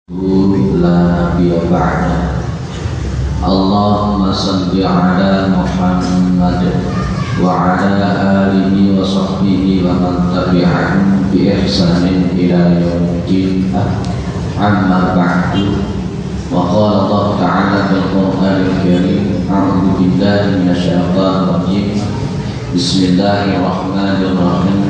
لا نبي بعده. اللهم صل على محمد وعلى آله وصحبه ومن تبعهم بإحسان إلى يوم الدين. أما بعد. وقال الله تعالى في القرآن الكريم: أعوذ بالله من الشيطان الرجيم. بسم الله الرحمن الرحيم.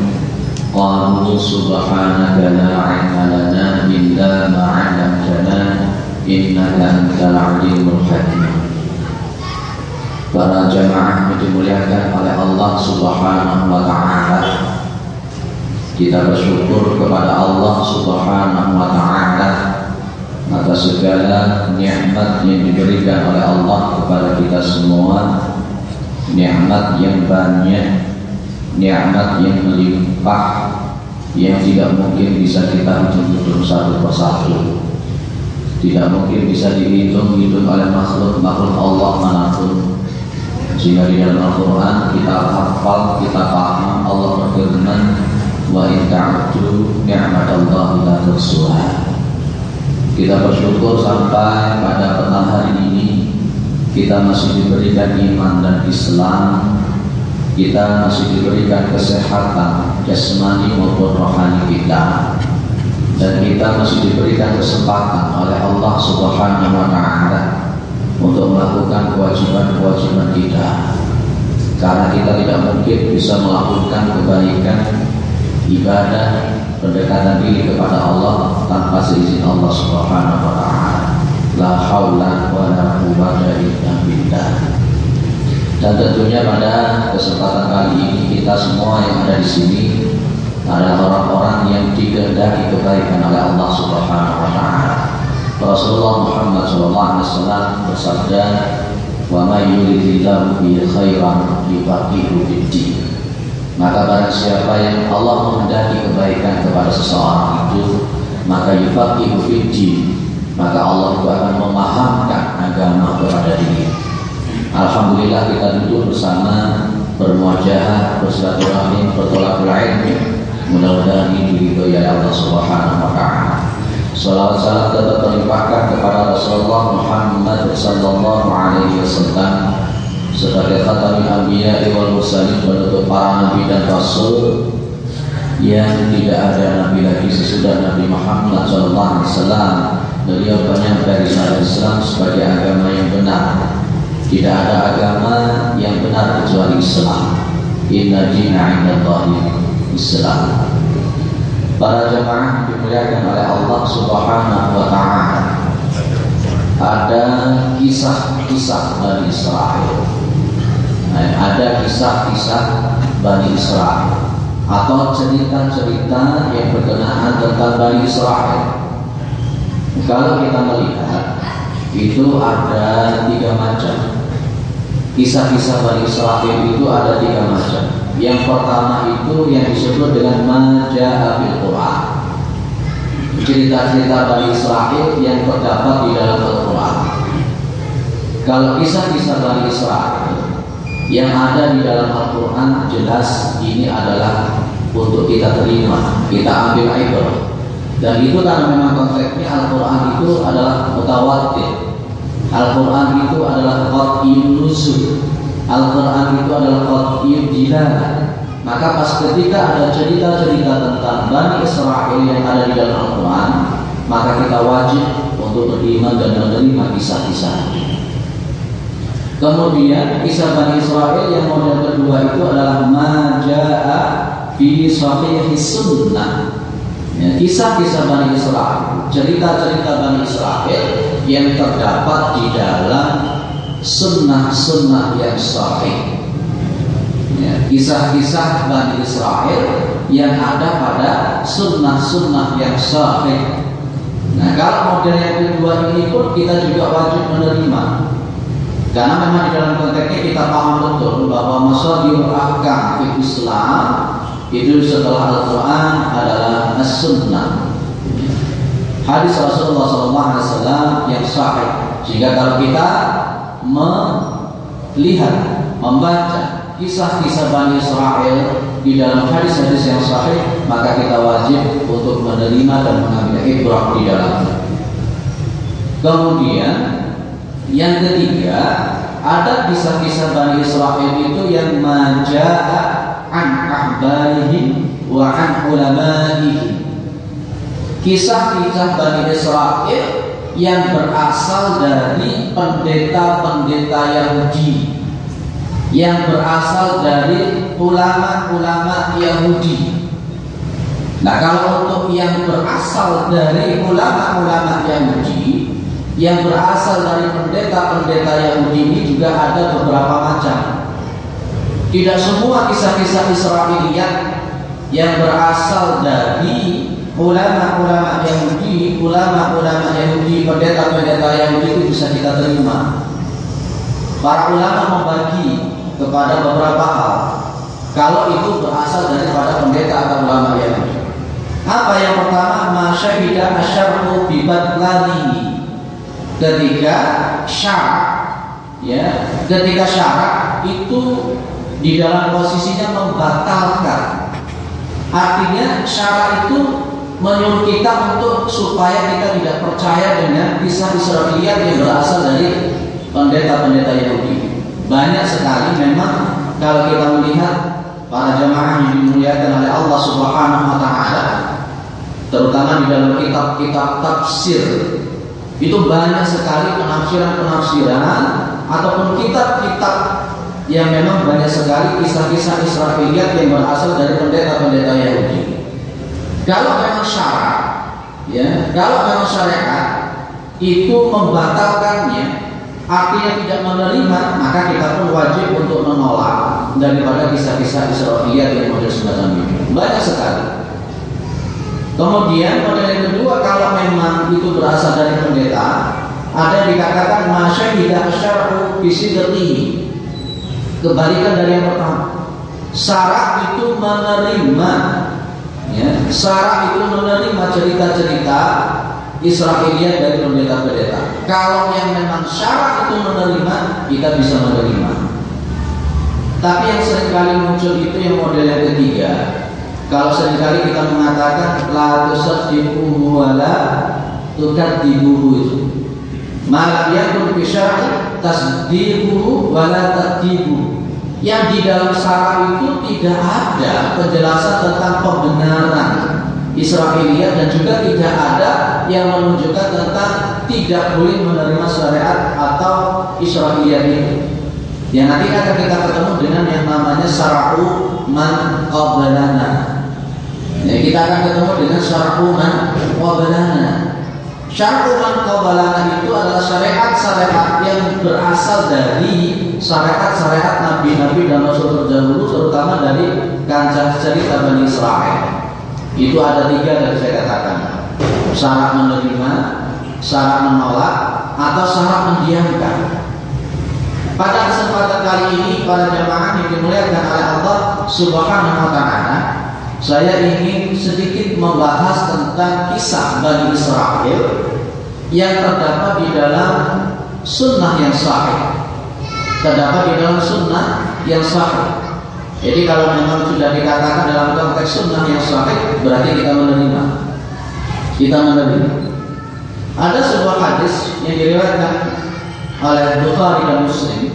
قالوا سبحانك لا علم لنا إلا ما علمتنا إنك أنت العليم الحكيم. Para jamaah yang dimuliakan oleh Allah Subhanahu wa Ta'ala, kita bersyukur kepada Allah Subhanahu wa Ta'ala atas segala nikmat yang diberikan oleh Allah kepada kita semua, nikmat yang banyak, nikmat yang melimpah, yang tidak mungkin bisa kita hitung satu persatu, tidak mungkin bisa dihitung oleh makhluk Allah manapun. Sehingga di dalam Al-Quran kita hafal, kita paham Allah berfirman: wa in ta'uddu ni'matallahi la tuhsuha. Kita bersyukur sampai pada petang hari ini kita masih diberikan iman dan Islam, kita masih diberikan kesehatan jasmani maupun rohani kita, dan kita masih diberikan kesempatan oleh Allah Subhanahu wa Ta'ala untuk melakukan kewajiban-kewajiban kita. Karena kita tidak mungkin bisa melakukan kebaikan, ibadah, pendekatan diri kepada Allah tanpa seizin Allah Subhanahu wa Ta'ala. La haula wa la quwwata illa billah. Dan tentunya pada kesempatan kali ini kita semua yang ada di sini adalah orang-orang yang dikehendaki kebaikan oleh Allah Subhanahu wa Ta'ala. Rasulullah Muhammad SAW bersabda: "Wa may yuridillahu bihi khairan yufaqihuhu fid-din." Maka barang siapa yang Allah menghendaki kebaikan kepada seseorang itu, maka yufaqihuhu fid-din, maka Allah itu akan memahamkan agama kepada dia. Alhamdulillah kita duduk bersama, bermuajahah, bersilaturahim, bertolak ilmu. Mudah-mudahan ini diridhoi oleh Allah Subhanahu wa Ta'ala. Salawat salam tetap terlimpahkan kepada Rasulullah Muhammad sallallahu alaihi wasallam sebagai khatamul anbiya wal mursalin, penutup para nabi dan rasul, yang tidak ada nabi lagi sesudah Nabi Muhammad sallallahu alaihi wasallam. Beliau penyampai risalah Islam sebagai agama yang benar. Tidak ada agama yang benar kecuali Islam. Inna dina 'indallahi Islam. Para jemaah dimuliakan oleh Allah Subhanahu wa Ta'ala, ada kisah-kisah Bani Israel. Ada kisah-kisah Bani Israel atau cerita-cerita yang berkenaan tentang Bani Israel. Kalau kita melihat, itu ada 3 macam. Kisah-kisah Bani Israel itu ada 3 macam. Yang pertama itu yang disebut dengan Maja'a bil Quran, cerita-cerita Bani Israel yang terdapat di dalam Al-Quran. Kalau kisah-kisah Bani Israel yang ada di dalam Al-Quran, jelas ini adalah untuk kita terima, kita ambil ibrah. Dan itu karena memang konteksnya Al-Quran itu adalah mutawatir, Al-Quran itu adalah qat'iyun nuzul, Al-Quran itu adalah qat'iyun dilalah. Maka pas ketika ada cerita-cerita tentang Bani Israel yang ada di dalam Al-Quran, maka kita wajib untuk beriman dan menerima kisah-kisah. Kemudian kisah Bani Israel yang model kedua itu adalah Maja'a fi Sahih Sunnah. Kisah-kisah Bani Israel, cerita-cerita Bani Israel yang terdapat di dalam sunnah-sunnah yang sahih. Kisah-kisah Bani Israel yang ada pada sunnah-sunnah yang sahih. Nah, kalau model yang kedua ini pun kita juga wajib menerima, karena memang di dalam konteksnya kita paham betul bahwa masadir ahkam fi Islam itu setelah Al-Quran adalah as-sunnah, hadis Rasulullah SAW yang sahih. Sehingga kalau kita melihat, membaca kisah-kisah Bani Israel di dalam hadis-hadis yang sahih, maka kita wajib untuk menerima dan mengambil ibrah di dalamnya. Kemudian yang ketiga, ada kisah-kisah Bani Israil itu yang maja'a an ahbarihim wa an ulamaihim. Kisah-kisah Bani Israil yang berasal dari pendeta-pendeta Yahudi, yang berasal dari ulama-ulama Yahudi. Nah, kalau untuk yang berasal dari ulama-ulama Yahudi, yang berasal dari pendeta-pendeta Yahudi ini juga ada beberapa macam. Tidak semua kisah-kisah Israiliyat yang berasal dari ulama-ulama Yahudi, pendeta-pendeta Yahudi itu bisa kita terima. Para ulama membagi kepada beberapa hal kalau itu berasal daripada pendeta atau ulama Yahudi. Apa yang pertama? Masyahida asyar'u bibatlanihi. Ketika syarak itu di dalam posisinya membatalkan. Artinya syarak itu menyuruh kita untuk supaya kita tidak percaya dengan kisah Israiliyat yang berasal dari pendeta-pendeta Yahudi. Banyak sekali memang kalau kita melihat para jamaah yang dimuliakan oleh Allah Subhanahu wa taala, terutama di dalam kitab-kitab tafsir, itu banyak sekali penafsiran-penafsiran ataupun kitab-kitab yang memang banyak sekali kisah-kisah Israiliyat yang berasal dari pendeta-pendeta Yahudi. Kalau memang syarat, kalau memang syariat itu membatalkannya, artinya tidak menerima, maka kita pun wajib untuk menolak daripada kisah-kisah Israiliyat yang model semacam ini. Banyak sekali. Kemudian model yang kedua, kalau memang itu berasal dari pendeta, ada yang dikatakan masyahida asyar'u bisidqihi. Kebalikan dari yang pertama. Syarak itu menerima, syarak itu menerima cerita-cerita Israiliyat dari pendeta-pendeta. Kalau yang memang syarak itu menerima, kita bisa menerima. Tapi yang seringkali muncul itu yang model yang ketiga. Kalau seringkali kita mengatakan la tusaddiquhu wa la tukadzibuhu, itu ma yakun fi syar'i tasdiquhu wa la takdzibuhu. Yang di dalam syarak itu tidak ada penjelasan tentang pembenaran Israiliyat dan juga tidak ada yang menunjukkan tentang tidak boleh menerima syariat atau Israiliyat itu. Yang nanti akan kita ketemu dengan yang namanya syara'u man qablana. Kita akan ketemu dengan syara'u man qablana. Syara'u man qablana itu adalah syariat-syariat yang berasal dari syariat-syariat nabi-nabi dan rasul terdahulu, terutama dari kancah cerita Bani Israil. Itu ada tiga yang saya katakan: syarat menerima, syarat menolak, atau syarat mendiamkan. Pada kesempatan kali ini, para jamaah yang dimuliakan oleh Allah Subhanahu wa taala, saya ingin sedikit membahas tentang kisah Bani Israil yang terdapat di dalam sunnah yang sahih. Terdapat di dalam sunnah yang sahih. Jadi kalau memang sudah dikatakan dalam konteks sunnah yang sahih, berarti kita menerima. Kita menerima. Ada sebuah hadis yang diriwayatkan oleh Bukhari dan Muslim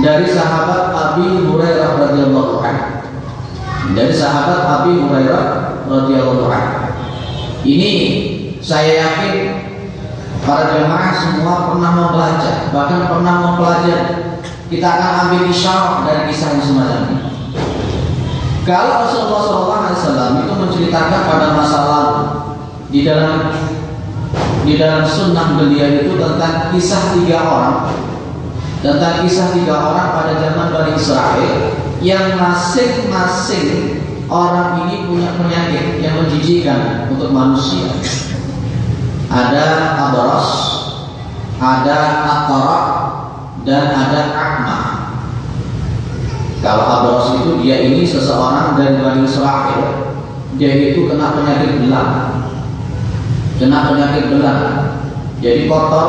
dari sahabat Abi Hurairah radhiyallahu anhu. Dari sahabat Abi Hurairah radhiyallahu anhu. Ini saya yakin para jemaah semua pernah membaca, bahkan pernah mempelajari. Kita akan ambil isyarat dari kisah yang semacam ini. Kalau Rasulullah SAW itu menceritakan pada masa lalu di dalam sunnah beliau itu tentang kisah tiga orang pada zaman Bani Israil yang masing-masing orang ini punya penyakit yang menjijikkan untuk manusia. Ada abros, ada aqra, dan ada akma. Kalau abros itu dia ini seseorang dari Bani Israil, dia itu kena penyakit belang, jadi kotor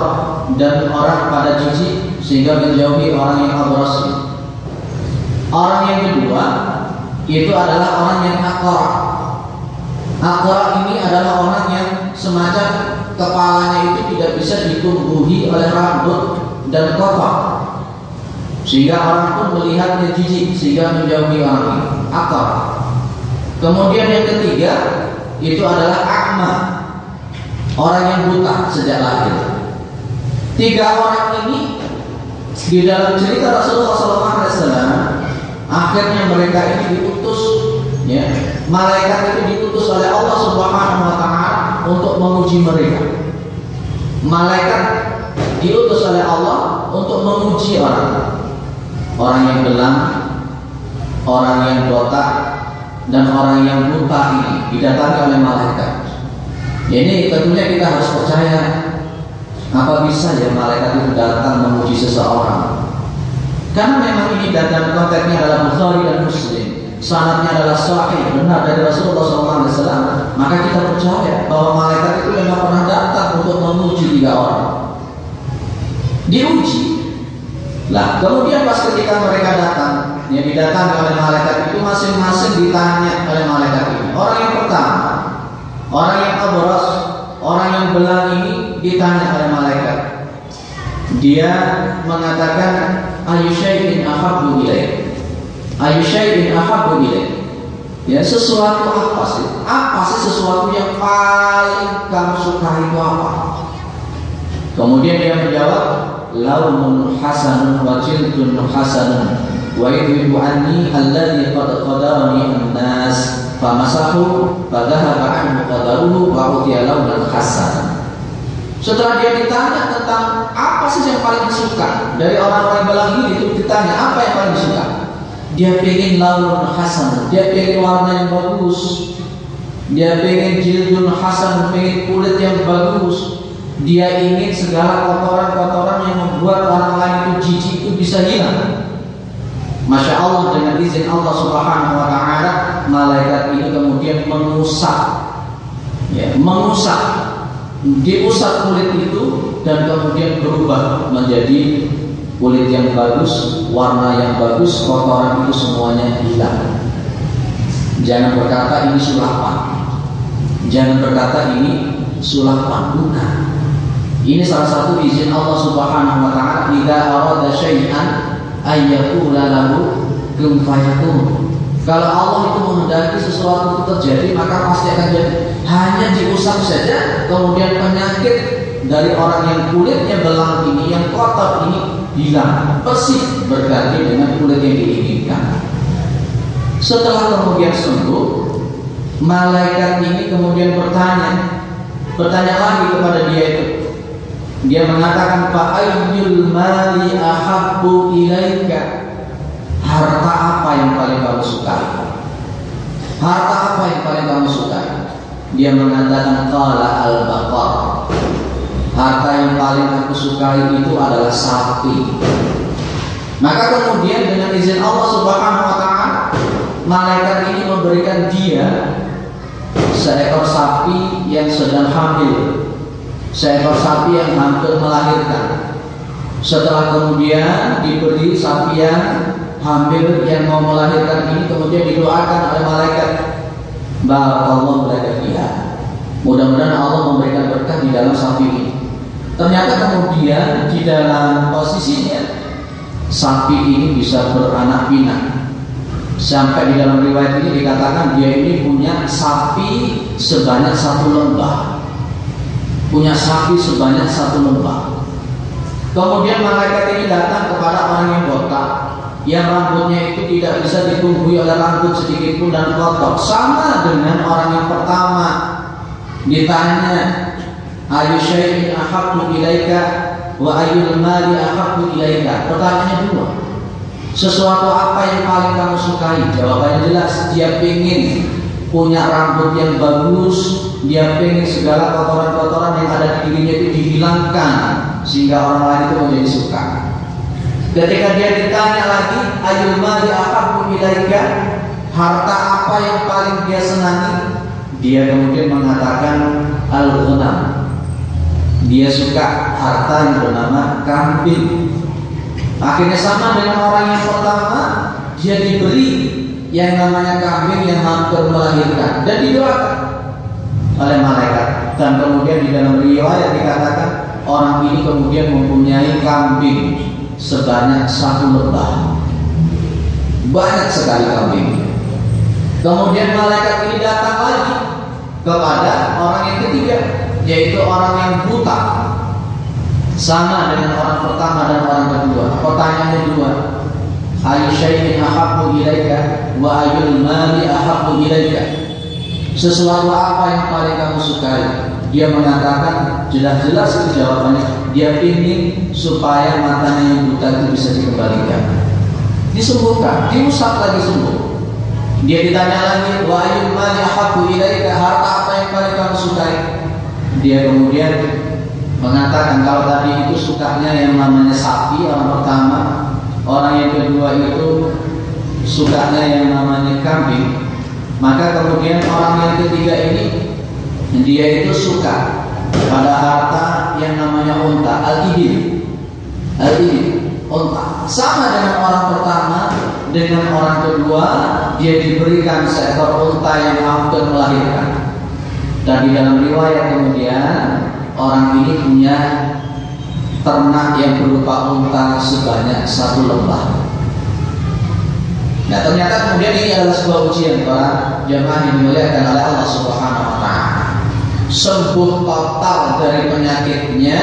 dan orang pada jijik sehingga menjauhi orang yang abros. Orang yang kedua itu adalah orang yang aqra. Aqra ini adalah orang yang semacam kepalanya itu tidak bisa ditumbuhi oleh rambut dan kotor, sehingga orang pun melihatnya jijik, sehingga menjauhi orang ini. Akal. Kemudian yang ketiga itu adalah a'ma, orang yang buta sejak lahir. Tiga orang ini di dalam cerita Rasulullah SAW, akhirnya mereka ini diutus, ya, malaikat itu diutus oleh Allah Subhanahu Wa Taala untuk menguji mereka. Malaikat diutus oleh Allah untuk menguji orang yang belang, orang yang botak, dan orang yang buta ini didatangi oleh malaikat. Ini tentunya kita harus percaya. Apa bisa ya malaikat itu datang menguji seseorang? Karena memang ini dalam konteksnya adalah Bukhari dan Muslim, sanadnya adalah sahih, benar dari Rasulullah SAW. Maka kita percaya bahwa malaikat itu memang pernah datang untuk menguji tiga orang. Diuji. Lah, kemudian pas ketika mereka datang, yang didatangi oleh malaikat itu masing-masing ditanya oleh malaikat ini. Orang yang pertama, orang yang abras, orang yang belang ini ditanya oleh malaikat. Dia mengatakan, ayu syai'in ahabbu ilaik. Ayu syai'in ahabbu ilaik. Ya, sesuatu apa sih? Apa sih sesuatu yang paling kamu suka itu apa? Kemudian dia menjawab, launun hasanun wa jildun hasanun wa yudhibu anni alladhi qad qadarani an-nas famasahu fadhahaba anhu qadaruhu wa utiya launan hasan. Setelah dia ditanya tentang apa sih yang paling disuka dari orang-orang belang ini, itu ditanya apa yang paling disuka. Dia pengen laun hasan, dia pengen warna yang bagus, dia pengen jildun hasan, pengen kulit yang bagus. Dia ingin segala kotoran-kotoran yang membuat orang lain itu jijik itu bisa hilang. Masya Allah, dengan izin Allah Subhanahu Wa Taala, malaikat ini kemudian mengusap, ya, diusap kulit itu dan kemudian berubah menjadi kulit yang bagus, warna yang bagus, kotoran itu semuanya hilang. Jangan berkata ini sulapan, jangan berkata ini sulapan, bukan. Ini salah satu izin Allah Subhanahu Wa Taala. Idza arada syai'an ayyakula lahu kun fayakun. Kalau Allah itu menghendaki sesuatu itu terjadi, maka pasti akan jadi. Hanya diusap saja, kemudian penyakit dari orang yang kulitnya belang ini, yang kotor ini hilang, bersih, berganti dengan kulit yang diinginkan. Setelah kemudian sembuh, malaikat ini kemudian bertanya lagi kepada dia itu. Dia mengatakan, fa'ayyul mali ahabbu ilaika. Harta apa yang paling kamu sukai? Harta apa yang paling kamu sukai? Dia mengatakan, qala al-baqar. Harta yang paling aku sukai itu adalah sapi. Maka kemudian dengan izin Allah Subhanahu Wa Taala, malaikat ini memberikan dia seekor sapi yang sedang hamil, seekor sapi yang hampir melahirkan. Setelah kemudian diberi sapi yang hamil yang mau melahirkan ini, kemudian didoakan oleh malaikat, barakallahu laka fiha. Mudah-mudahan Allah memberikan berkah di dalam sapi ini. Ternyata kemudian di dalam posisinya sapi ini bisa beranak pinak. Sampai di dalam riwayat ini dikatakan dia ini punya sapi sebanyak satu lembah. Punya sapi sebanyak satu lembah. Kemudian malaikat ini datang kepada orang yang botak, yang rambutnya itu tidak bisa ditumbuhi oleh rambut sedikit pun dan kotor, sama dengan orang yang pertama. Ditanya, ayu syai'in ahabbu ilaika wa ayyul mali ahabbu ilaika. Pertanyaannya dua. Sesuatu apa yang paling kamu sukai? Jawabannya jelas, dia ingin punya rambut yang bagus, dia pengen segala kotoran-kotoran yang ada di dirinya itu dihilangkan sehingga orang lain itu menjadi suka. Ketika dia ditanya lagi, ayyul mali ahabbu ilaika, harta apa yang paling dia senangi? Dia kemudian mengatakan al-ghanam. Dia suka harta yang bernama kambing. Akhirnya sama dengan orang yang pertama, dia diberi yang namanya kambing yang hampir melahirkan dan didoakan oleh malaikat. Dan kemudian di dalam riwayat dikatakan orang ini kemudian mempunyai kambing sebanyak 1 lebah. Banyak sekali kambingnya. Kemudian malaikat ini datang lagi kepada orang yang ketiga, yaitu orang yang buta. Sama dengan orang pertama dan orang kedua. Pertanyaannya dua. Ayu syai'in ahabbu ilaika wa ayul mali ahabbu ilaika. Sesuatu apa yang paling kamu sukai? Dia mengatakan jelas-jelas itu jawabannya. Dia ingin supaya matanya yang buta itu bisa dikembalikan, disembuhkan, diusap lagi sembuh. Dia ditanya lagi, wa ayyul mali ahabbu ilaika, harta apa yang paling kamu sukai? Dia kemudian mengatakan kalau tadi itu sukanya yang namanya sapi orang pertama, orang yang kedua itu sukanya yang namanya kambing. Maka kemudian orang yang ketiga ini dia itu suka pada harta yang namanya unta, al-ibil, unta. Sama dengan orang pertama, dengan orang kedua, dia diberikan seekor unta yang hampir melahirkan. Dan di dalam riwayat kemudian orang ini punya ternak yang berupa unta sebanyak 1 lebah. Nah, ternyata kemudian ini adalah sebuah ujian para jemaah yang dimuliakan oleh Allah Subhanahu wa taala. Sembuh total dari penyakitnya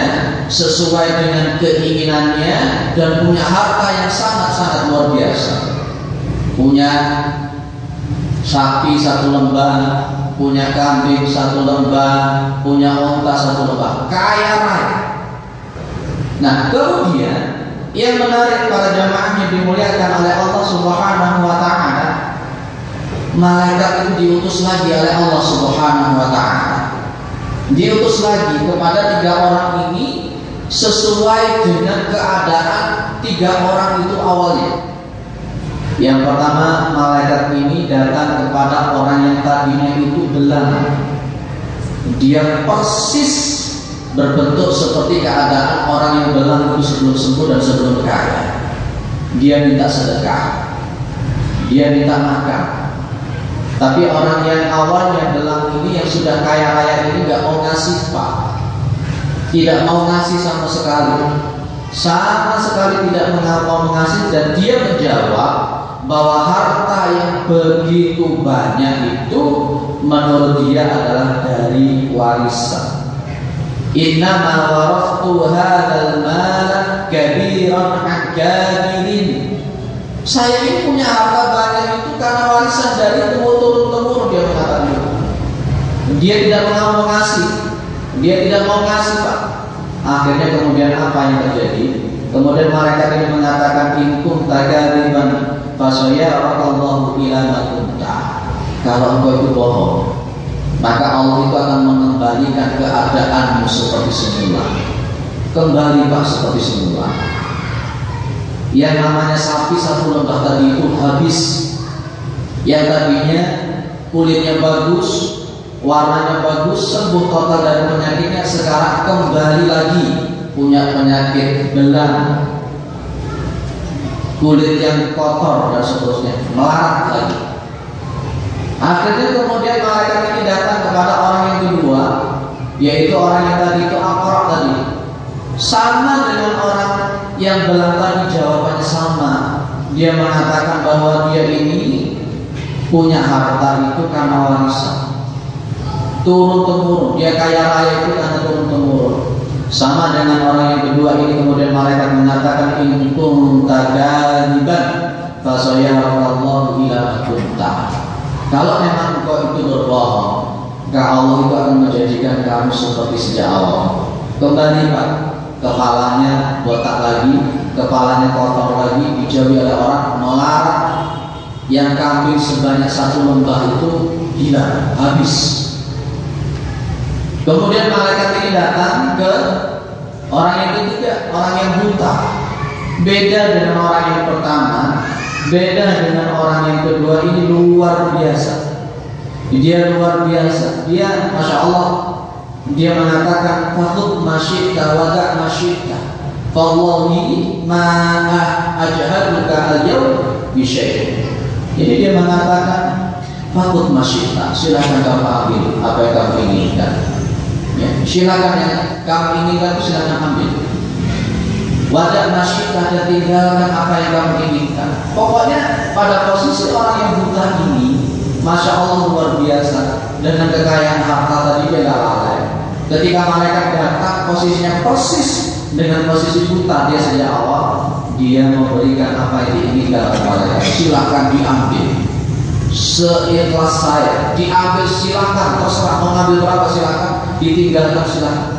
sesuai dengan keinginannya dan punya harta yang sangat-sangat luar biasa. Punya sapi 1 lembah, punya kambing 1 lembah, punya unta 1 lembah, kaya raya. Nah, kemudian yang menarik para jamaah yang dimuliakan oleh Allah Subhanahu wa taala, malaikat itu diutus lagi oleh Allah Subhanahu wa taala. Diutus lagi kepada 3 orang ini sesuai dengan keadaan 3 orang itu awalnya. Yang pertama, malaikat ini datang kepada orang yang tadinya itu belang. Dia persis berbentuk seperti keadaan orang yang belang itu sebelum sembuh dan sebelum kaya. Dia minta sedekah, dia minta makan. Tapi orang yang awalnya belang ini yang sudah kaya raya ini gak mau ngasih, Pak. Tidak mau ngasih sama sekali. Sama sekali tidak mau ngasih. Dan dia menjawab bahwa harta yang begitu banyak itu menurut dia adalah dari warisan. Innama waraftu hadzal mala kabiran an kabirin. Saya ini punya harta banyak itu karena warisan dari turun-temurun, dia mengatakan. Dia tidak mau ngasih. Dia tidak mau ngasih, Pak. Akhirnya kemudian apa yang terjadi? Kemudian malaikat ini mengatakan in kunta kadiban fasayyarakallahu ila ma kunta. Kalau engkau itu bohong, maka Allah itu akan mengembalikan keadaanmu seperti semula. Kembali, Pak, seperti semula. Yang namanya sapi 1 lembah tadi itu habis. Yang tadinya kulitnya bagus, warnanya bagus, sembuh total dari penyakitnya, sekarang kembali lagi punya penyakit belang, kulit yang kotor dan seterusnya, melarat lagi. Akhirnya kemudian malaikat ini datang kepada orang yang kedua, yaitu orang yang tadi itu akrab tadi. Sama dengan orang yang belang tadi, jawabannya sama. Dia mengatakan bahwa dia ini punya harta itu karena warisan, turun-temurun. Dia kaya raya itu karena turun-temurun. Sama dengan orang yang kedua ini, kemudian malaikat mengatakan in kunta kadiban fasayyarakallahu ila ma kunta. Kalau memang engkau itu berbohong, maka Allah itu akan menjadikan kamu seperti sejak awal. Kembali, Pak, kepalanya botak lagi, kepalanya kotor lagi, dijauhi oleh orang, melarat. Yang kambing sebanyak 1 lembah itu hilang, habis. Kemudian malaikat ini datang ke orang yang ketiga, orang yang buta. Beda dengan orang yang pertama, beda dengan orang yang kedua, ini luar biasa. Dia luar biasa. Dia, Masya Allah, dia mengatakan fakhud masyita waga masyita fawallahi ma ajhaduka al-yawm bisyai'. Jadi dia mengatakan fakhud masyita, silakan kamu ambil apa yang kamu inginkan. Silakan yang kamu inginkan silakan ambil. Wadah nasyikah dan tinggalkan apa yang kamu inginkan. Pokoknya pada posisi orang yang buta ini, Masya Allah luar biasa. Dengan kekayaan harta tadi dia gak lalai. Ketika malaikat datang posisinya persis dengan posisi buta dia sejak awal, dia memberikan apa yang diinginkan oleh malaikat. Silakan diambil. Seikhlas saya, diambil silakan, terserah mau ngambil berapa silakan, ditinggalkan silakan.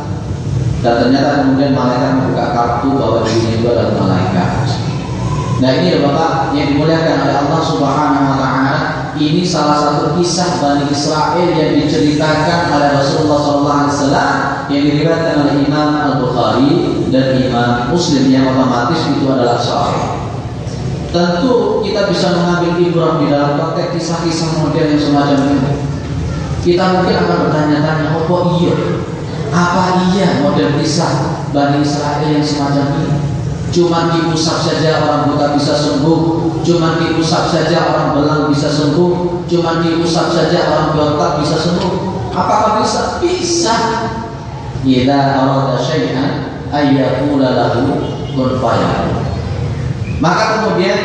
Dan ternyata kemudian malaikat membuka kartu bahwa dirinya itu adalah malaikat. Nah ini Bapak yang dimuliakan oleh Allah Subhanahu Wa Taala. Ini salah satu kisah Bani Israel yang diceritakan oleh Rasulullah SAW yang diriwayatkan oleh Imam Al-Bukhari dan Imam Muslim yang otomatis itu adalah sahih. Tentu kita bisa mengambil ibrah di dalam konteks kisah-kisah model yang semacam ini. Kita mungkin akan bertanya-tanya, oh iya, apa iya model kisah Bani Israel yang semacam ini? Cuma diusap saja orang buta bisa sembuh, cuma diusap saja orang belang bisa sembuh, cuma diusap saja orang botak bisa sembuh. Apakah bisa? Bisa. Idza arada syai'an ayyaqula lahu kun fayakun. Maka kemudian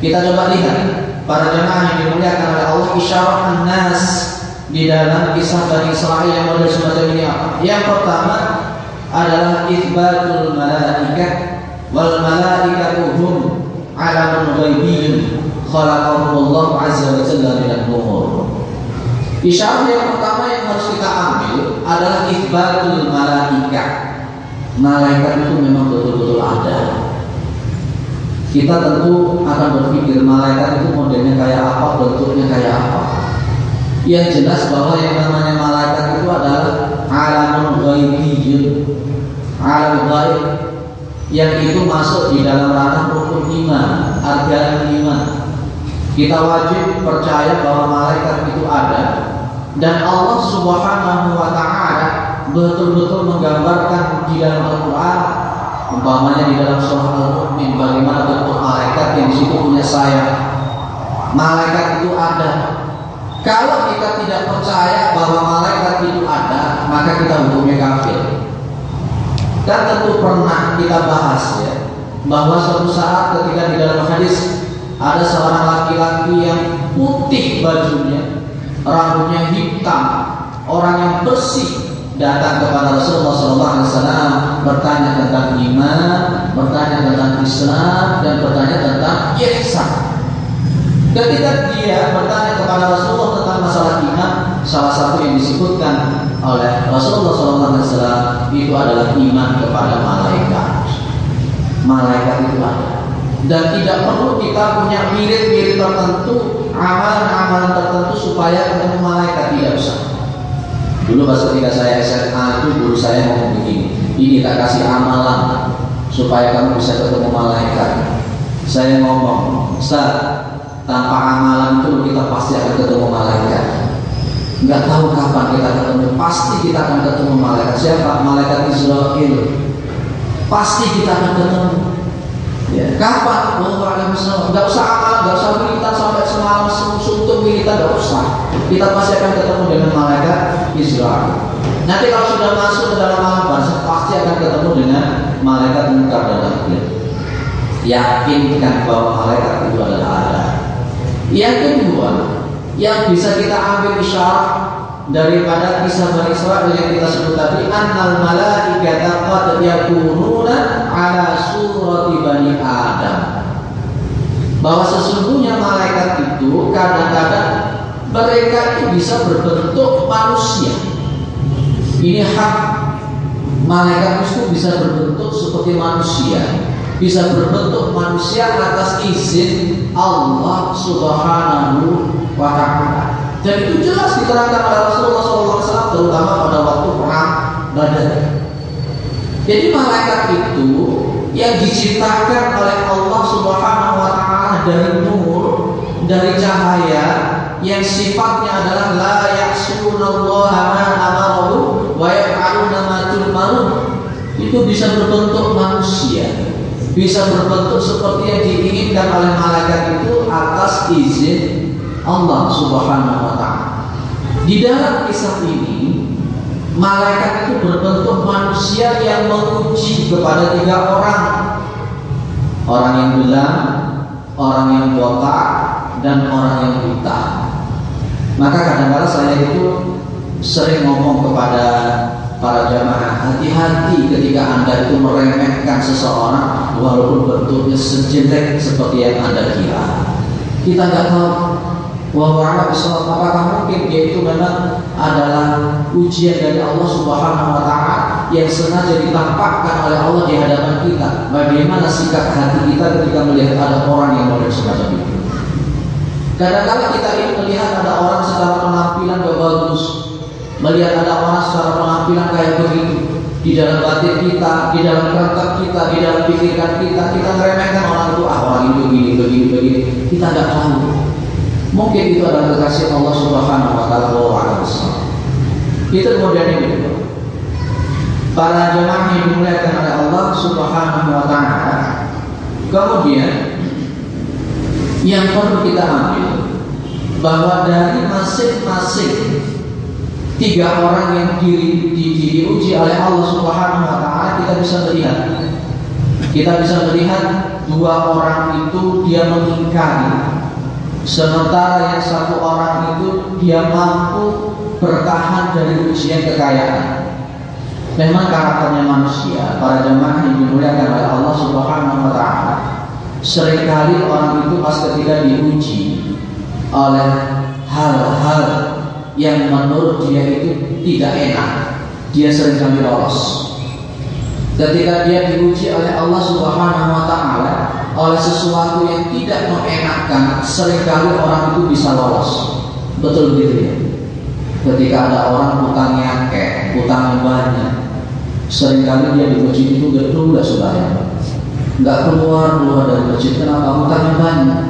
kita coba lihat para jemaah yang dimuliakan oleh Allah, isyarat an-nas di dalam kisah Bani Israil yang model semacam ini apa? Yang pertama adalah itsbatul malaikah wal malaikatu hum alamun ghaibiyyun khalaqahumullah azza wa jalla min an-nur. Isyarat yang pertama yang harus kita ambil adalah itsbatul malaikah. Malaikat itu memang betul-betul ada. Kita tentu akan berpikir malaikat itu modelnya kayak apa, bentuknya kayak apa. Yang jelas bahwa yang namanya malaikat itu adalah alamun ghaibiyyun, alam ghaib yang itu masuk di dalam ranah rukun iman, arkan iman. Kita wajib percaya bahwa malaikat itu ada dan Allah Subhanahu Wa Taala betul-betul menggambarkan di dalam Al-Quran, umpamanya di dalam surah Al-Mu'min, bagaimana bentuk malaikat yang disitu punya sayap. Malaikat itu ada. Kalau kita tidak percaya bahwa malaikat itu ada, maka kita hukumnya kafir. Dan tentu pernah kita bahas ya, bahwa suatu saat ketika di dalam hadis ada seorang laki-laki yang putih bajunya, rambutnya hitam, orang yang bersih, datang kepada Rasulullah SAW bertanya tentang iman, bertanya tentang Islam, dan bertanya tentang ihsan. Ketika dia bertanya kepada Rasulullah tentang masalah iman, salah satu yang disebutkan oleh Rasulullah SAW itu adalah iman kepada malaikat. Malaikat itu ada, dan tidak perlu kita punya mirip-mirip tertentu, amalan-amalan tertentu supaya ketemu malaikat, tidak usah. Dulu pas ketika saya SMA itu guru saya ngomong begini, ini tak kasih amalan supaya kamu bisa ketemu malaikat. Saya ngomong, Ustaz, tanpa amalan itu kita pasti akan ketemu malaikat. Nggak tahu kapan kita ketemu, pasti kita akan ketemu malaikat. Siapa? Malaikat Israel. Pasti kita akan ketemu. Ya. Kapan? Nggak usah amalan, nggak usah militan sampai semalam suntuk militan, nggak usah. Kita pasti akan ketemu dengan malaikat Israel. Nanti kalau sudah masuk ke dalam alam barzakh pasti akan ketemu dengan malaikat Munkar dan Nakir. Yakinkan bahwa malaikat itu adalah ada. Yang kedua, yang bisa kita ambil isyarat daripada kisah Bani Israil yang kita sebut tadi, annal malaikata qad yakununa ala surati bani Adam. Bahwa sesungguhnya malaikat itu kadang-kadang mereka itu bisa berbentuk manusia. Ini hak. Malaikat itu bisa berbentuk seperti manusia, bisa berbentuk manusia atas izin Allah Subhanahu Wa Taala. Dan itu jelas diterangkan oleh Rasulullah SAW terutama pada waktu perang Badar. Jadi malaikat itu yang diciptakan oleh Allah Subhanahu Wa Taala dari nur, dari cahaya, yang sifatnya adalah la ya'sunallaha ma amarahu wa yaf'aluna ma tu'marun. Itu bisa berbentuk manusia, bisa berbentuk seperti yang diinginkan oleh malaikat itu atas izin Allah Subhanahu Wa Taala. Di dalam kisah ini Malaikat itu berbentuk manusia yang menguji kepada 3 orang. Orang yang belang, orang yang botak, dan orang yang buta. Maka kadang-kadang saya itu sering ngomong kepada para jamaah, hati-hati ketika Anda itu meremehkan seseorang walaupun bentuknya sejelek seperti yang Anda kira. Kita nggak tahu apakah mungkin dia itu memang adalah ujian dari Allah Subhanahu wa Ta'ala yang sengaja ditampakkan oleh Allah di hadapan kita. Bagaimana sikap hati kita ketika melihat ada orang yang model semacam itu. Kadang-kadang kita ini melihat ada orang secara penampilan gak bagus, melihat ada orang secara penampilan kayak begitu. Di dalam batin kita, di dalam keretak kita, di dalam pikiran kita meremehkan orang itu. Orang itu begini. Kita nggak tahu. Mungkin itu adalah kekasih Allah Subhanahu wa Ta'ala. Itu kemudian ini. Para jemaah yang dimuliakan oleh Allah Subhanahu wa Ta'ala. Kemudian yang perlu kita ambil bahwa dari masing-masing 3 orang yang diuji oleh Allah Subhanahu wa Ta'ala, kita bisa melihat 2 orang itu dia mengingkari, sementara yang 1 orang itu dia mampu bertahan dari ujian kekayaan. Memang karakternya manusia, para jemaah yang dimuliakan oleh Allah Subhanahu wa Ta'ala, seringkali orang itu pas ketika diuji oleh hal-hal yang menurut dia itu tidak enak, dia seringkali lolos. Ketika dia diuji oleh Allah Subhanahu wa Ta'ala oleh sesuatu yang tidak mengenakan, seringkali orang itu bisa lolos. Betul gitu ya. Ketika ada orang utangnya utangnya banyak, seringkali dia diuji itu gak saudara, nggak keluar dari masjid. Kenapa? Utangnya banyak.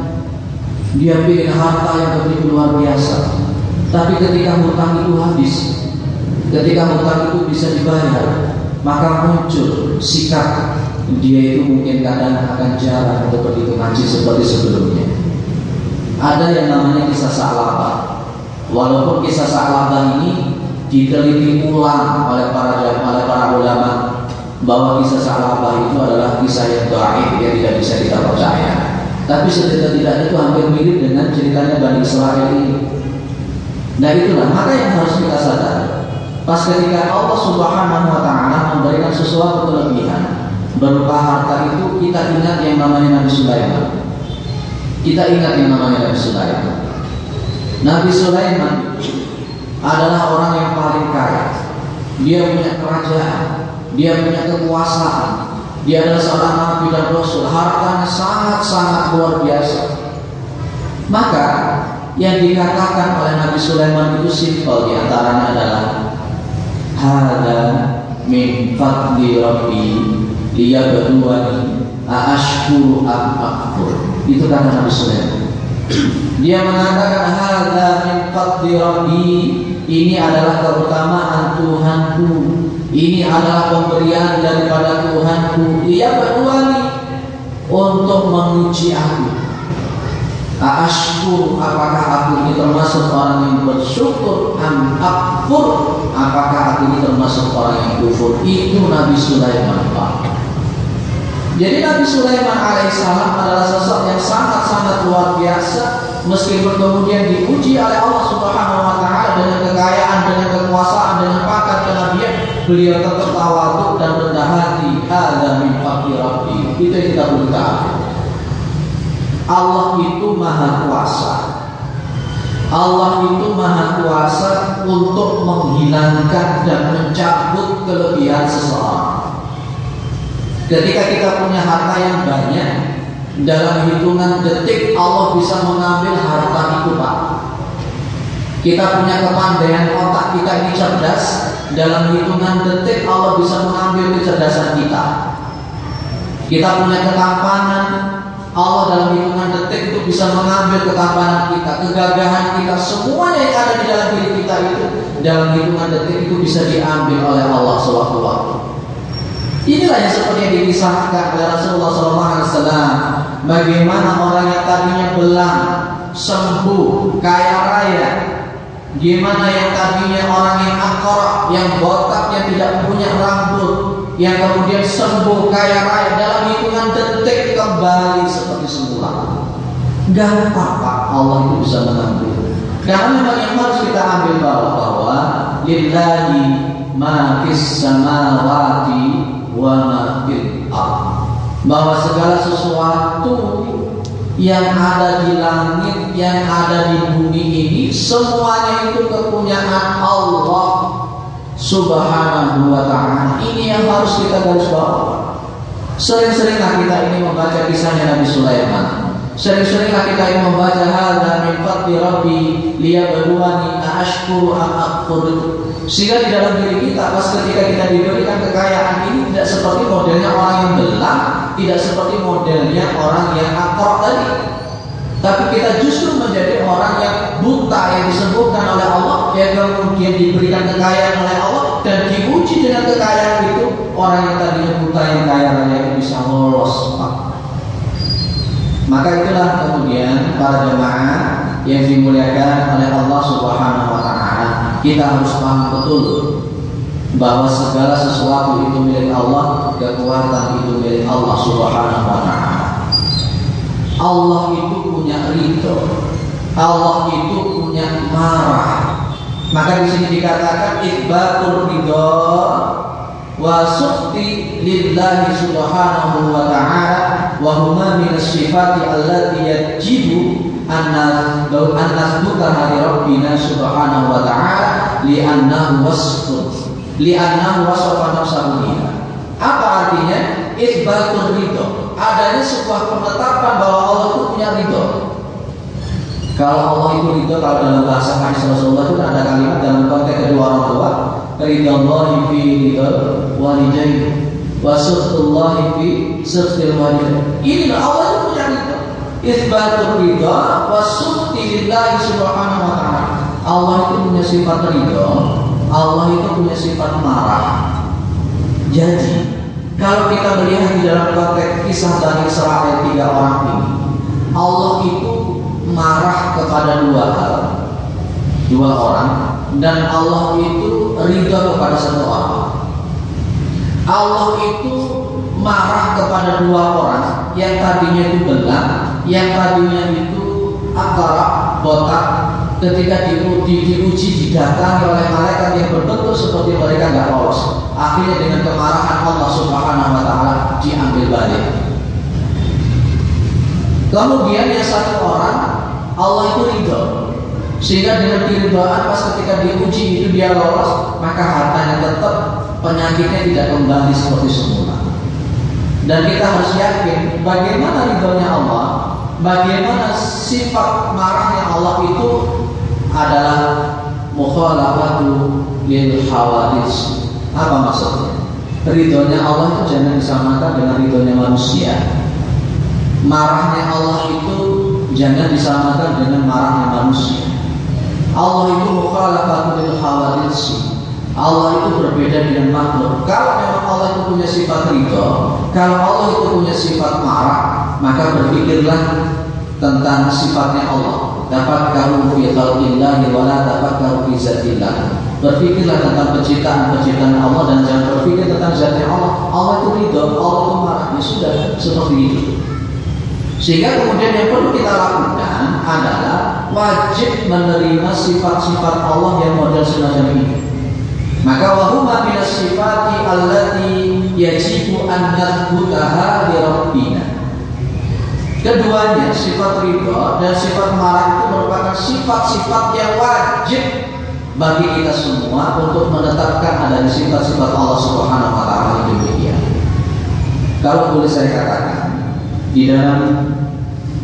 Dia pilih harta yang begitu luar biasa. Tapi ketika hutang itu habis, ketika hutang itu bisa dibayar, maka muncul sikap dia itu mungkin kadang akan jarang untuk begitu ngaji seperti sebelumnya. Ada yang namanya kisah Sa'labah. Walaupun kisah Sa'labah ini diteliti ulang oleh para ulama bahwa kisah Sa'labah itu adalah kisah yang dhaif, yang tidak bisa kita percaya. Tapi setidak-tidaknya itu hampir mirip dengan ceritanya Bani Israil ini. Nah itulah maka yang harus kita sadar. Pas ketika Allah Subhanahu wa Ta'ala memberikan sesuatu kelebihan berupa harta itu, kita ingat yang namanya Nabi Sulaiman. Nabi Sulaiman adalah orang yang paling kaya. Dia punya kerajaan, dia punya kekuasaan, dia adalah seorang nabi dan rasul. Hartanya sangat-sangat luar biasa. Maka yang dikatakan oleh Nabi Sulaiman itu simpel, diantaranya adalah hada min fadli rabbi liyabluwani aashkuru am akfur. Itu kata Nabi Sulaiman. Dia mengatakan hada min fadli rabbi, ini adalah keutamaan Tuhanku, ini adalah pemberian daripada Tuhanku, liyabluwani, untuk menguji aku. Aashkur, apakah aku ini termasuk orang yang bersyukur, am akfur, apakah aku ini termasuk orang yang kufur. Itu Nabi Sulaiman, Pak. Jadi Nabi Sulaiman alaihissalam adalah sosok yang sangat-sangat luar biasa. Meskipun kemudian diuji oleh Allah Subhanahu wa Ta'ala dengan kekayaan, dengan kekuasaan, dengan pangkat kenabian, beliau tetap tawadhu dan rendah hati. Hadza min fadli rabbi. Itu yang kita perlu tahu. Allah itu maha kuasa. Allah itu maha kuasa untuk menghilangkan dan mencabut kelebihan seseorang. Ketika kita punya harta yang banyak, dalam hitungan detik Allah bisa mengambil harta itu, Pak. Kita punya kepandaian otak kita ini cerdas, dalam hitungan detik Allah bisa mengambil kecerdasan kita. Kita punya ketampanan, Allah dalam hitungan detik itu bisa mengambil ketampanan kita, kegagahan kita, semuanya yang ada di dalam diri kita itu dalam hitungan detik itu bisa diambil oleh Allah sewaktu-waktu. Inilah yang seperti yang dikisahkan oleh Rasulullah SAW. Bagaimana orang yang tadinya belang, sembuh, kaya raya, Gimana yang tadinya orang yang akor, yang botak, yang tidak punya rambut, yang kemudian sembuh kaya raya dalam hitungan detik kembali seperti semula. Gak apa-apa, Allah itu bisa mengambil. Karena memang yang harus kita ambil bahwa lillahi ma fis samawati wa ma fil ardh, bahwa segala sesuatu yang ada di langit, yang ada di bumi ini, semuanya itu kepunyaan Allah Subhanahu wa ta'ala. Ini yang harus kita garis bawahi. Sering-seringlah kita ini membaca kisahnya Nabi Sulaiman. Sering-seringlah kita ini membaca hadza min fadli rabbi liyabluwani aashkuru am akfur. Sehingga di dalam diri kita pas ketika kita diberikan kekayaan ini tidak seperti modelnya orang yang belang, tidak seperti modelnya orang yang akor tadi. Tapi kita justru menjadi orang yang buta, yang disembuhkan oleh Allah, yang kemudian diberikan kekayaan oleh Allah dan diuji dengan kekayaan itu. Orang yang tadinya buta, yang kaya raya itu bisa lolos. Maka itulah kemudian para jemaah yang dimuliakan oleh Allah Subhanahu wa ta'ala, kita harus paham betul bahwa segala sesuatu itu milik Allah, kekuatan itu milik Allah Subhanahu wa ta'ala. Allah itu punya ridho, Allah itu punya marah. Maka di sini dikatakan ibatul ridho wa sukhti lillahi subhanahu wa ta'ala, wa huma min as-sifati allati yajibu anna nathbuta li rabbina subhanahu wa ta'ala li'annahu wasfun li'annahu wasafa nafsahu biha. Apa artinya? Isbatul ridho, adanya sebuah penetapan bahwa Allah itu punya ridho. Kalau Allah itu ridho, kalau dalam bahasa hadis Rasulullah itu ada kalimat dalam konteks kedua orang tua, ridhallahi fi ridha walidayhi wa sukhtullahi fi sukhtil walidayhi. Ini Allah itu punya ridho. Isbatul ridha wa sukhti lillahi subhanahu wa ta'ala. Allah itu punya sifat ridho, Allah itu punya sifat marah. Jadi kalau kita melihat di dalam konteks kisah Bani Israil 3 orang ini, Allah itu marah kepada dua orang, dan Allah itu ridha kepada satu orang. Allah itu marah kepada 2 orang yang tadinya itu belang, yang tadinya itu akara, botak. Ketika diuji, didatangi oleh malaikat yang berbentuk seperti mereka nggak lolos, akhirnya dengan kemarahan Allah Subhanahu wa ta'ala diambil balik. Kemudian yang satu orang Allah itu ridho, sehingga dengan keridhaan pas ketika diuji itu dia lolos, maka hartanya tetap, penyakitnya tidak kembali seperti semula. Dan kita harus yakin bagaimana ridhonya Allah, bagaimana sifat marahnya Allah itu adalah mukhalafatu lil hawadits. Apa maksudnya? Ridhonya Allah itu jangan disamakan dengan ridhonya manusia. Marahnya Allah itu jangan disamakan dengan marahnya manusia. Allah itu mukhalafatu lil hawadits. Allah itu berbeda dengan makhluk. Kalau memang Allah itu punya sifat ridho, kalau Allah itu punya sifat marah, maka berpikirlah tentang sifatnya Allah. Tafakkaru fi khalqillahi wa la tafakkaru fi zatillah. Berpikirlah tentang penciptaan Allah dan jangan berpikir tentang zatnya Allah. Allah itu ridho, Allah itu marah. Ya sudah, seperti itu. Sehingga kemudian yang perlu kita lakukan adalah wajib menerima sifat-sifat Allah yang model semacam ini. Maka wahuma minas sifati allati yajibu an nathbutaha li rabbina. Keduanya, sifat ridho dan sifat marah itu merupakan sifat-sifat yang wajib bagi kita semua untuk menetapkan adanya sifat-sifat Allah Subhanahu wa ta'ala itu demikian. Kalau boleh saya katakan, di dalam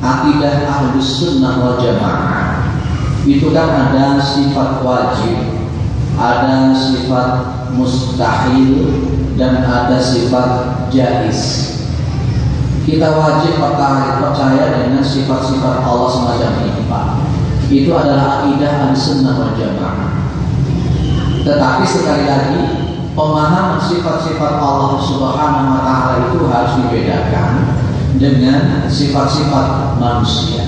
akidah Ahlus Sunnah wal Jamaah itu kan ada sifat wajib, ada sifat mustahil, dan ada sifat jaiz. Kita wajib percaya dengan sifat-sifat Allah semacam ini, Pak. Itu adalah akidah Ahlussunnah wal Jamaah. Tetapi sekali lagi, pemahaman sifat-sifat Allah Subhanahu wa ta'ala itu harus dibedakan dengan sifat-sifat manusia.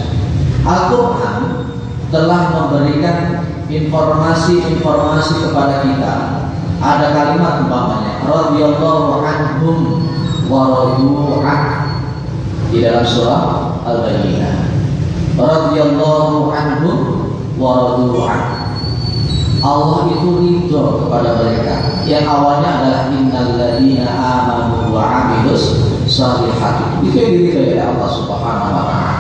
Al-Quran telah memberikan informasi kepada kita. Ada kalimat umpamanya radhiyallahu anhum wa radu an di dalam surah Al-Bayyinah. Radhiyallahu anhum wa radu an. Allah itu ridho kepada mereka. Yang awalnya adalah innalladzina amanu wa amilus shalihati. Itu yang diridhoi oleh Allah Subhanahu wa taala.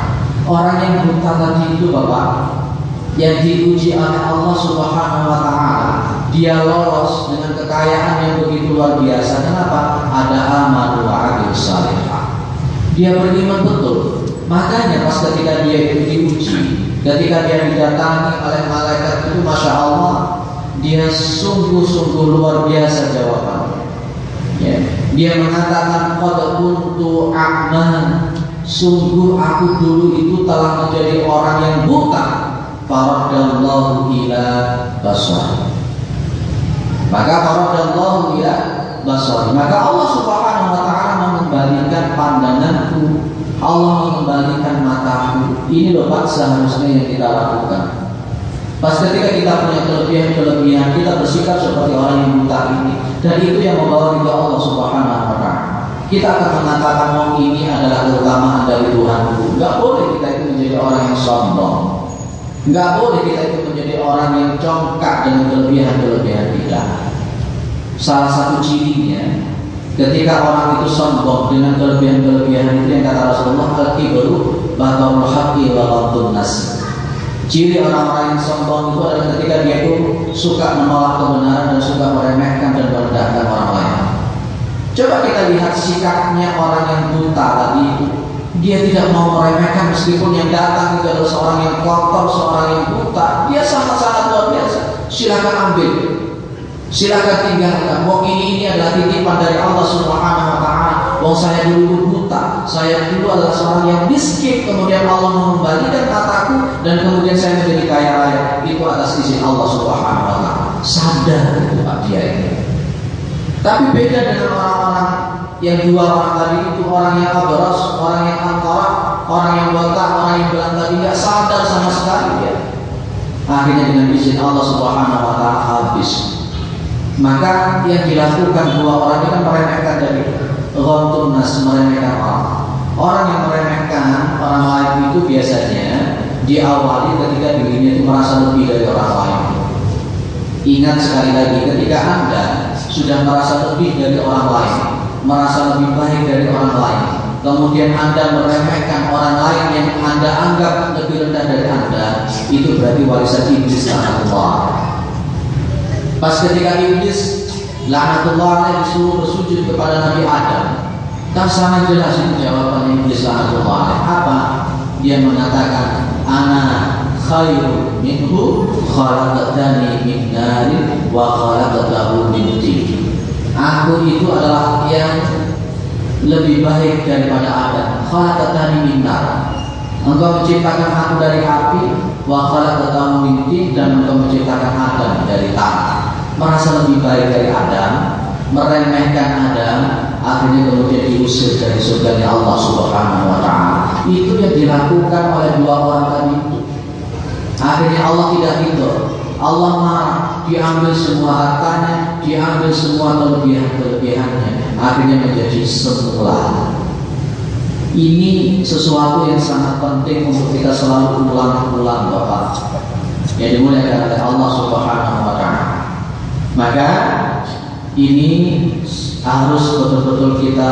Orang yang buta tadi itu Bapak, yang diuji oleh Allah Subhanahu wa taala, dia lolos dengan kekayaan yang begitu luar biasa. Kenapa? Ada amal wa amilus shalihah. Dia beriman betul. Makanya pas ketika dia itu diuji, ketika dia didatangi oleh malaikat itu, masya Allah, dia sungguh-sungguh luar biasa jawabannya. Ya. Dia mengatakan qad kuntu a'man, sungguh aku dulu itu telah menjadi orang yang buta. Faradallahu ila basar. Maka faradallahu ila basar. Maka Allah Subhanahu wa taala mengembalikan pandanganku, Allah mengembalikan mataku. Ini loh Pak seharusnya yang kita lakukan. Pas ketika kita punya kelebihan, kita bersikap seperti orang yang buta ini. Dan itu yang membawa ridha Allah Subhanahu wa taala. Kita akan mengatakan oh ini adalah keutamaan dari Tuhanku. Enggak boleh kita itu menjadi orang yang sombong. Enggak boleh kita itu menjadi orang yang congkak dengan kelebihan-kelebihan kita. Salah satu cirinya ketika orang itu sombong dengan kelebihan-kelebihan itu, yang kata Rasulullah, al-kibru batarul haqqi wa ghamdun nas. Ciri orang-orang yang sombong itu adalah ketika dia itu suka menolak kebenaran dan suka meremehkan dan merendahkan orang lain. Coba kita lihat sikapnya orang yang buta tadi itu. Dia tidak mau meremehkan meskipun yang datang itu adalah seorang yang kotor, seorang yang buta. Dia sangat-sangat luar biasa. Silakan ambil, silakan tinggalkan. Wong ini adalah titipan dari Allah Subhanahu wa taala. Wong saya dulu buta, saya dulu adalah seorang yang miskin, kemudian Allah mengembalikan mataku dan kemudian saya menjadi kaya raya. Itu atas izin Allah Subhanahu wa taala. Sadar itu Pak dia ini. Tapi beda dengan orang-orang yang dua orang tadi itu, orang yang abros, orang yang angkara, orang yang botak, orang yang bilang tadi nggak sadar sama sekali ya. Akhirnya dengan izin Allah Subhanahu wa taala habis. Maka yang dilakukan dua orang ini kan meremehkan dari ghamdun nas, meremehkan orang. Orang yang meremehkan orang lain itu biasanya diawali ketika dirinya itu merasa lebih dari orang lain. Ingat sekali lagi, ketika Anda sudah merasa lebih dari orang lain, merasa lebih baik dari orang lain, kemudian Anda meremehkan orang lain yang Anda anggap lebih rendah dari Anda, itu berarti warisan iblis laknatullah. Pas ketika iblis laknatullah disuruh bersujud kepada Nabi Adam, kan sangat jelas itu jawaban iblis laknatullah. Apa? Dia mengatakan ana khairu minhu khalaqtani min narin wa khalaqtahu min tin. Aku itu adalah yang lebih baik daripada Adam. Khalaqtani min nar. Engkau menciptakan aku dari api, wa khalaqtahu min tin, dan engkau menciptakan Adam dari tanah. Merasa lebih baik dari Adam, meremehkan Adam, akhirnya kemudian diusir dari surganya Allah Subhanahu wa taala. Itu yang dilakukan oleh dua orang tadi itu. Akhirnya Allah tidak ridho. Allah marah, diambil semua hartanya, diambil semua kelebihan-kelebihannya, akhirnya menjadi semula. Ini sesuatu yang sangat penting untuk kita selalu ulang-ulang Bapak, yang dimuliakan oleh Allah Subhanahu wa taala. Maka ini harus betul-betul kita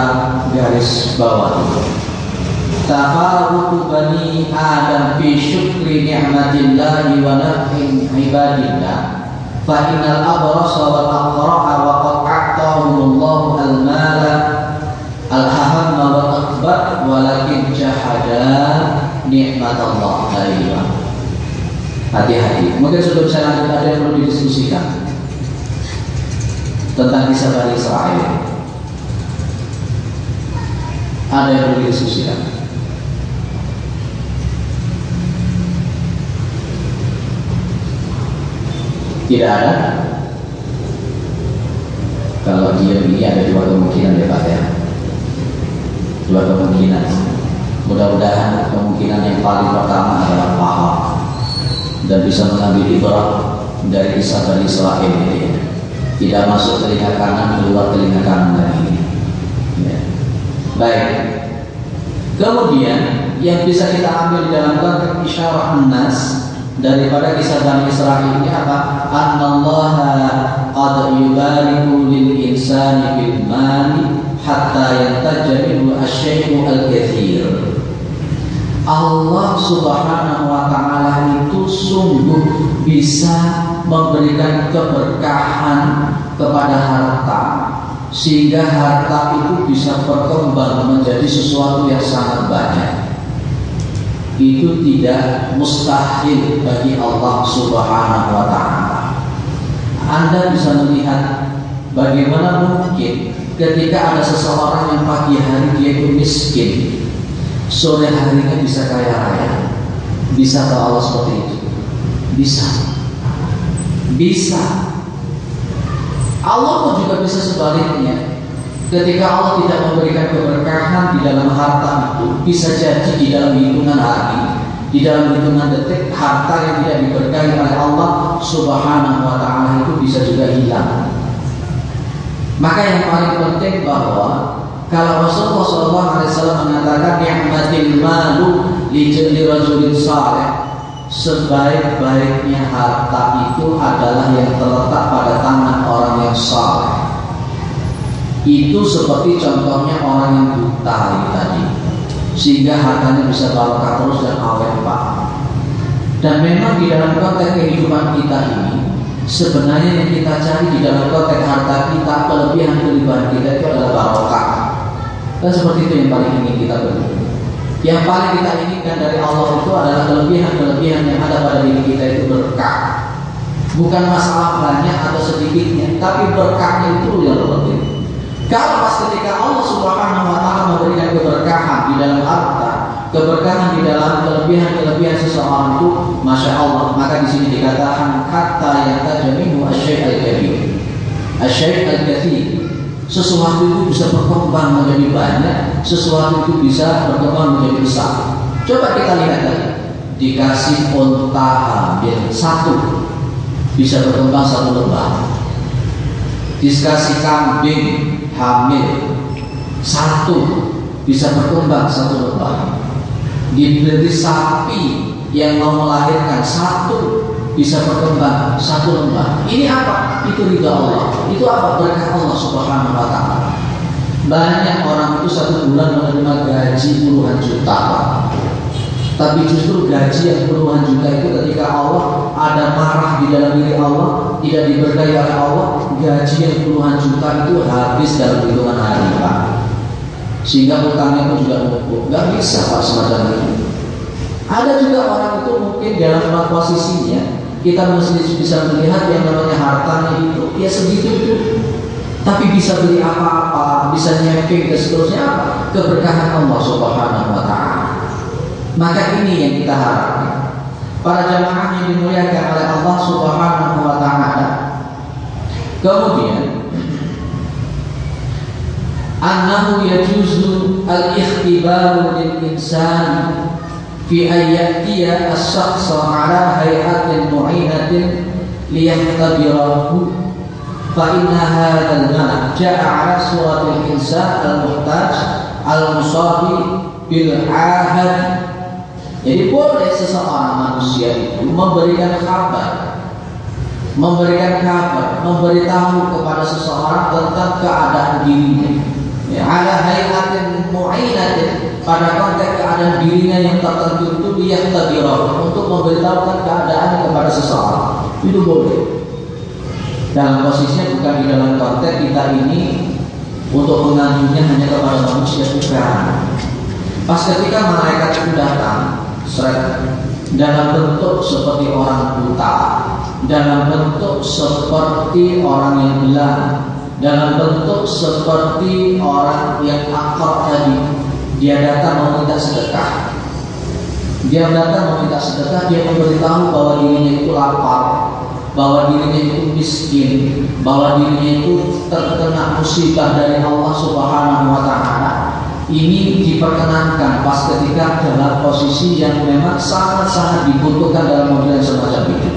garis bawahi. Tafaruqu bani Adam fi syukri ni'matillahi wa naf'in ibadillah. Fa innal abrasa wal aqra'a wa qad a'tahumullahu al-mala al-ahamma wal akbar walakin jahada ni'matallah alaihi. Hati-hati. Mungkin sebelum saya lanjut ada yang perlu didiskusikan tentang kisah Bani Israel. Ada yang perlu didiskusikan. Tidak ada. Kalau dia ini ada dua kemungkinan ya Pak ya. Dua kemungkinan. Mudah-mudahan kemungkinan yang paling pertama adalah paham dan bisa mengambil ibarat dari kisah Bani Israil ini. Tidak masuk telinga kanan, keluar telinga kanan lagi. Ya. Baik. Kemudian yang bisa kita ambil di dalam konteks isyarah nas daripada kisah Bani Israil ini apa? Annallaha qad yubariku lil insani bil mali hatta yantajahu asy-syai'u al-katsir. Allah Subhanahu wa ta'ala itu sungguh bisa memberikan keberkahan kepada harta, sehingga harta itu bisa berkembang menjadi sesuatu yang sangat banyak. Itu tidak mustahil bagi Allah Subhanahu wa ta'ala. Anda bisa melihat bagaimana mungkin ketika ada seseorang yang pagi hari dia itu miskin, sore harinya bisa kaya raya. Bisa tak Allah seperti itu? Bisa. Allah pun juga bisa sebaliknya. Ketika Allah tidak memberikan keberkahan di dalam harta itu, bisa jadi di dalam hitungan hari, di dalam hitungan detik, harta yang tidak diberkahi oleh Allah Subhanahu wa ta'ala itu bisa juga hilang. Maka yang paling penting bahwa kalau Rasulullah SAW mengatakan ni'matil malu li rajulin saleh, sebaik-baiknya harta itu adalah yang terletak pada tangan orang yang saleh. Itu seperti contohnya orang yang buta tadi, sehingga hartanya bisa barokah terus dan awet pak. Dan memang di dalam konteks kehidupan kita ini, sebenarnya yang kita cari di dalam konteks harta kita, kelebihan kita itu adalah barokah. Dan seperti itu yang paling ingin kita beri. Yang paling kita inginkan dari Allah itu adalah kelebihan-kelebihan yang ada pada diri kita itu berkah. Bukan masalah banyak atau sedikitnya, tapi berkahnya itu yang penting. Kalau pas ketika Allah Subhanahu wa ta'ala memberikan keberkahan di dalam harta, keberkahan di dalam kelebihan-kelebihan seseorang itu, masya Allah, maka di sini dikatakan kata yang tajamihu asyai' al-kabir, asyai' al-kathir. Sesuatu itu bisa berkembang menjadi banyak, sesuatu itu bisa berkembang menjadi besar. Coba kita lihat lagi, dikasih unta hamil satu, bisa berkembang satu lebah. Dikasih kambing hamil satu, bisa berkembang satu lebah. Diberi sapi yang mau melahirkan satu, bisa berkembang satu lebah. Ini apa? Itu ridha Allah. Itu apa? Berkah Allah Subhanahu wa ta'ala. Banyak orang itu satu bulan menerima gaji puluhan juta, tapi justru gaji yang puluhan juta itu ketika Allah ada marah di dalam diri Allah, tidak diberkahi oleh Allah, gaji yang puluhan juta itu habis dalam hitungan hari Pak. Sehingga utangnya pun juga numpuk. Gak bisa Pak semacam itu. Ada juga orang itu mungkin dalam posisinya, kita mesti bisa melihat yang namanya hartanya itu ya segitu itu, tapi bisa beli apa-apa, bisa nyepeng dan seterusnya apa? Keberkahan Allah Subhanahu wa ta'ala. Maka ini yang kita harapkan. Para jamaah yang dimuliakan oleh Allah Subhanahu wa ta'ala. Kemudian annahu yajuzu al-ikhtibaru lil insan fi ayyatiya as-shakhsa ala hay'atin mu'inatin liyahtabirahu fa inna hadzal mal ja'a ala suratil insan al-muhtaj al-musabi bil ahad. Jadi boleh seseorang manusia itu memberikan kabar, memberitahu kepada seseorang tentang keadaan dirinya, ya, ala hay'atin mu'inatin, pada konteks keadaan dirinya yang tertentu itu dia tadirah, untuk memberitahukan keadaan kepada seseorang. Itu boleh. Dalam posisinya bukan di dalam konteks kita ini untuk mengajunya hanya kepada manusia, bukan. Pas ketika malaikat itu datang dalam bentuk seperti orang buta, dalam bentuk seperti orang yang belang, dalam bentuk seperti orang yang akrab tadi, dia datang meminta sedekah. Dia memberitahu bahwa dirinya itu lapar, bahwa dirinya itu miskin, bahwa dirinya itu terkena musibah dari Allah Subhanahu wa ta'ala. Ini diperkenankan pas ketika dalam posisi yang memang sangat-sangat dibutuhkan dalam model semacam itu.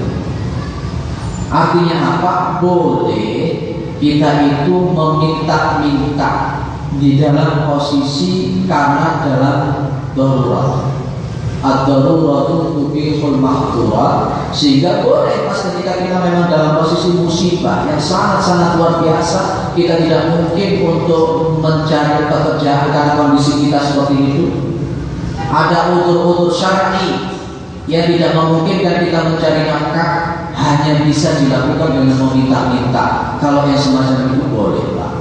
Artinya apa? Boleh kita itu meminta-minta di dalam posisi karena dalam darurat. Ad-daruratu tubihul mahdurat, sehingga boleh pas ketika kita memang dalam posisi musibah yang sangat-sangat luar biasa, kita tidak mungkin untuk mencari pekerjaan karena kondisi kita seperti itu. Ada udzur-udzur syar'i yang tidak memungkinkan kita mencari nafkah, hanya bisa dilakukan dengan meminta-minta. Kalau yang semacam itu boleh, Pak.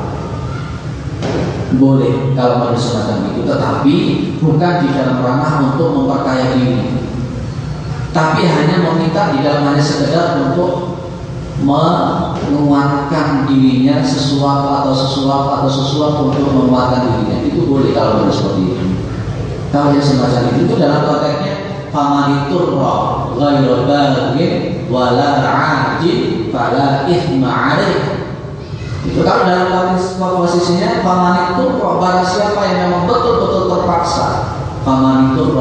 Boleh kalau ada semacam itu, tetapi bukan di dalam ranah untuk memperkaya diri, tapi hanya meminta di dalam hanya sekedar untuk menguatkan dirinya sesuatu untuk menguatkan dirinya. Itu boleh kalau ada seperti itu. Kalau yang semacam itu dalam konteksnya famaniturra ghairu baghin wala 'adil fala ithma 'alaih. Itu kalau dalam posisinya paman itu barang siapa yang memang betul-betul terpaksa, paman itu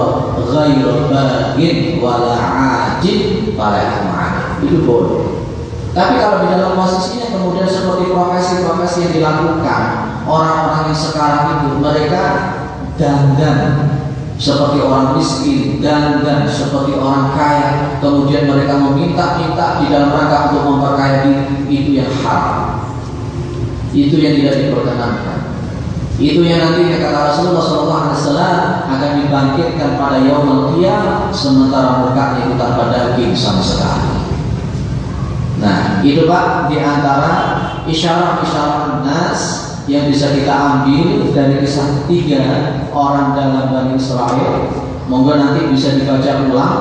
ghairu baghin wala 'adil fala ithma 'alaih. Itu boleh. Tapi kalau di dalam posisinya kemudian seperti profesi-profesi yang dilakukan orang-orang yang sekarang itu, mereka dandan seperti orang miskin, dandan seperti orang kaya, kemudian mereka meminta-minta di dalam rangka untuk memperkaya diri, itu yang haram. Itu yang tidak diperkenankan. Itu yang nantinya kata Rasulullah SAW akan dibangkitkan pada yaumul qiyamah sementara mukanya itu tanpa daging sama sekali. Nah, itu Pak, di antara isyarat-isyarat nas yang bisa kita ambil dari kisah 3 orang dalam Bani Israel. Monggo nanti bisa dibaca ulang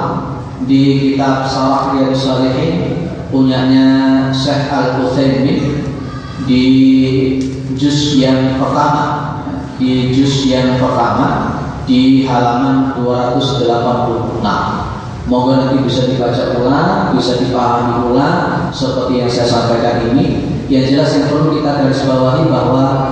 di kitab Sharh Riyadhus Shalihin punyanya Syekh Al-Utsaimin di juz yang pertama, di halaman 286. Moga nanti bisa dibaca ulang, bisa dipahami ulang seperti yang saya sampaikan ini. Yang jelas yang perlu kita garis bawahi bahwa